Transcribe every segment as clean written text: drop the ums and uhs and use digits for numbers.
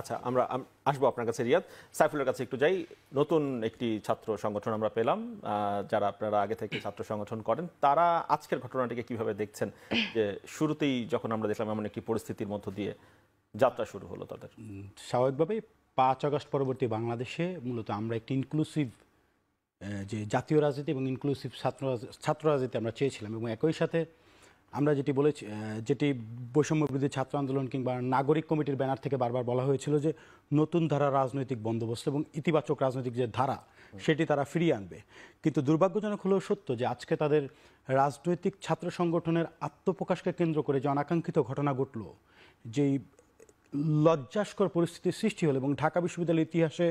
আচ্ছা, আমরা আসবো আপনার কাছে রিয়াদ। সাইফুলের কাছে একটু যাই। নতুন একটি ছাত্র সংগঠন আমরা পেলাম, যারা আপনারা আগে থেকে ছাত্র সংগঠন করেন, তারা আজকের ঘটনাটিকে কিভাবে দেখছেন? যে শুরুতেই যখন আমরা দেখলাম এমন একটি পরিস্থিতির মধ্য দিয়ে যাত্রা শুরু হলো তাদের। স্বাভাবিকভাবেই 5 আগস্ট পরবর্তী বাংলাদেশে মূলত আমরা একটি ইনক্লুসিভ যে জাতীয় রাজনীতি এবং ইনক্লুসিভ ছাত্র রাজনীতি আমরা চেয়েছিলাম, এবং একই সাথে আমরা যেটি বলেছি, যেটি বৈষম্য বিরোধী ছাত্র আন্দোলন কিংবা নাগরিক কমিটির ব্যানার থেকে বারবার বলা হয়েছিল যে নতুন ধারা রাজনৈতিক বন্দোবস্ত এবং ইতিবাচক রাজনৈতিক যে ধারা সেটি তারা ফিরিয়ে আনবে। কিন্তু দুর্ভাগ্যজনক হলেও সত্য যে আজকে তাদের রাজনৈতিক ছাত্র সংগঠনের আত্মপ্রকাশকে কেন্দ্র করে যে অনাকাঙ্ক্ষিত ঘটনা ঘটল, যেই লজ্জাস্কর পরিস্থিতির সৃষ্টি হলো, এবং ঢাকা বিশ্ববিদ্যালয়ের ইতিহাসে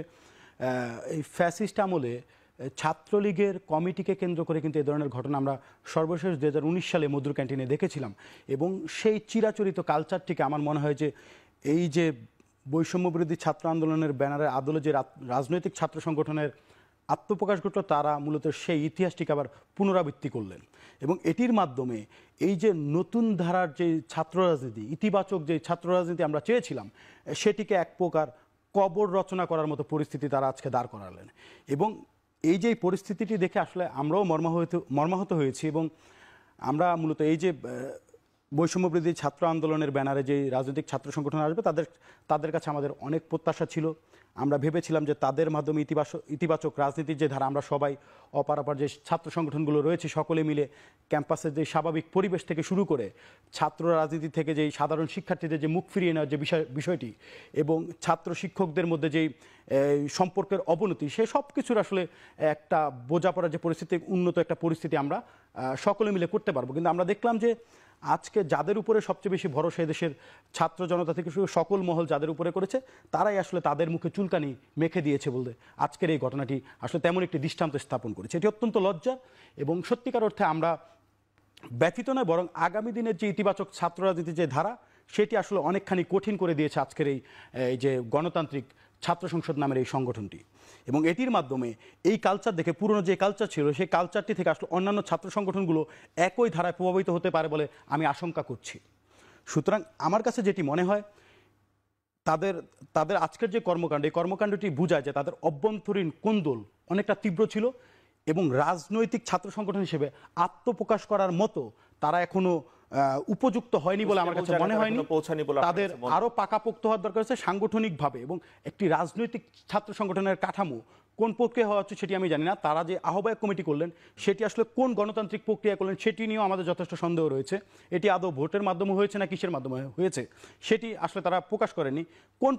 এই ফ্যাসিস্ট আমলে ছাত্রলীগের কমিটিকে কেন্দ্র করে কিন্তু এ ধরনের ঘটনা আমরা সর্বশেষ 2019 সালে মধুর ক্যান্টিনে দেখেছিলাম। এবং সেই চিরাচরিত কালচারটিকে আমার মনে হয় যে এই যে বৈষম্য বিরোধী ছাত্র আন্দোলনের ব্যানারের আদলে যে রাজনৈতিক ছাত্র সংগঠনের আত্মপ্রকাশ ঘটল, তারা মূলত সেই ইতিহাসটিকে আবার পুনরাবৃত্তি করলেন। এবং এটির মাধ্যমে এই যে নতুন ধারার যে ছাত্র রাজনীতি, ইতিবাচক যে ছাত্র রাজনীতি আমরা চেয়েছিলাম, সেটিকে এক প্রকার কবর রচনা করার মতো পরিস্থিতি তারা আজকে দাঁড় করালেন। এবং এই যে পরিস্থিতিটি দেখে আসলে আমরাও মর্মাহত হয়েছি। এবং আমরা মূলত এই যে বৈষম্য বিরোধী ছাত্র আন্দোলনের ব্যানারে যে রাজনৈতিক ছাত্র সংগঠন আসবে, তাদের কাছে আমাদের অনেক প্রত্যাশা ছিল। আমরা ভেবেছিলাম যে তাদের মাধ্যমে ইতিবাচক রাজনীতির যে ধারা, আমরা সবাই অপার যে ছাত্র সংগঠনগুলো রয়েছে সকলে মিলে ক্যাম্পাসের যে স্বাভাবিক পরিবেশ থেকে শুরু করে ছাত্র রাজনীতি থেকে যেই সাধারণ শিক্ষার্থীদের যে মুখ ফিরিয়ে নেওয়ার যে বিষয়টি, এবং ছাত্র শিক্ষকদের মধ্যে যেই সম্পর্কের অবনতি, সে সব কিছুর আসলে একটা বোঝাপড়ার যে পরিস্থিতি, উন্নত একটা পরিস্থিতি আমরা সকলে মিলে করতে পারবো। কিন্তু আমরা দেখলাম যে আজকে যাদের উপরে সবচেয়ে বেশি ভরসা দেশের ছাত্র জনতা থেকে শুরু সকল মহল যাদের উপরে করেছে, তারাই আসলে তাদের মুখে চুলকানি মেখে দিয়েছে বলতে আজকের এই ঘটনাটি আসলে তেমন একটি দৃষ্টান্ত স্থাপন করেছে। এটি অত্যন্ত লজ্জা, এবং সত্যিকার অর্থে আমরা ব্যথিত নয়, বরং আগামী দিনের যে ইতিবাচক ছাত্র রাজনীতির যে ধারা, সেটি আসলে অনেকখানি কঠিন করে দিয়েছে আজকের এই যে গণতান্ত্রিক ছাত্র সংসদ নামের এই সংগঠনটি। এবং এটির মাধ্যমে এই কালচার দেখে, পুরনো যে কালচার ছিল সেই কালচারটি থেকে আসলে অন্যান্য ছাত্র সংগঠনগুলো একই ধারায় প্রভাবিত হতে পারে বলে আমি আশঙ্কা করছি। সুতরাং আমার কাছে যেটি মনে হয়, তাদের আজকের যে কর্মকাণ্ড, এই কর্মকাণ্ডটি বোঝায় যে তাদের অভ্যন্তরীণ কোন্দল অনেকটা তীব্র ছিল, এবং রাজনৈতিক ছাত্র সংগঠন হিসেবে আত্মপ্রকাশ করার মতো তারা এখনো উপযুক্ত হয়নি বলে আমার কাছে মনে হয়নি। তাদের আরো পাকাপোক্ত হওয়ার দরকার আছে সাংগঠনিকভাবে, এবং একটি রাজনৈতিক ছাত্র সংগঠনের কাঠামো কোন প্রক্রিয়া হওয়া উচিত সেটি আমি জানি না। তারা যে আহ্বায়ক কমিটি করলেন, সেটি আসলে কোন গণতান্ত্রিক প্রক্রিয়া করলেন সেটি নিয়েও আমাদের যথেষ্ট সন্দেহ রয়েছে। এটি আদৌ ভোটের মাধ্যমে হয়েছে না কিসের মাধ্যমে হয়েছে সেটি আসলে তারা প্রকাশ করেনি। কোন